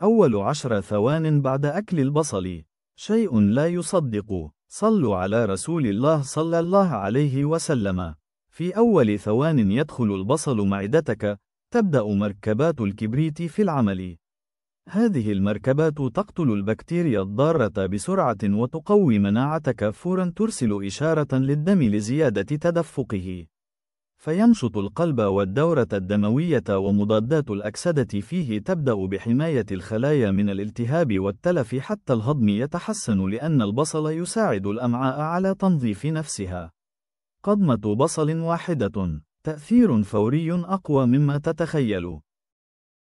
أول 10 ثوان بعد أكل البصل. شيء لا يصدق. صلوا على رسول الله صلى الله عليه وسلم. في أول ثوان يدخل البصل معدتك، تبدأ مركبات الكبريت في العمل. هذه المركبات تقتل البكتيريا الضارة بسرعة وتقوي مناعتك فورا، ترسل إشارة للدم لزيادة تدفقه، فينشط القلب والدورة الدموية، ومضادات الأكسدة فيه تبدأ بحماية الخلايا من الالتهاب والتلف حتى الهضم يتحسن، لأن البصل يساعد الأمعاء على تنظيف نفسها. قضمة بصل واحدة، تأثير فوري أقوى مما تتخيل.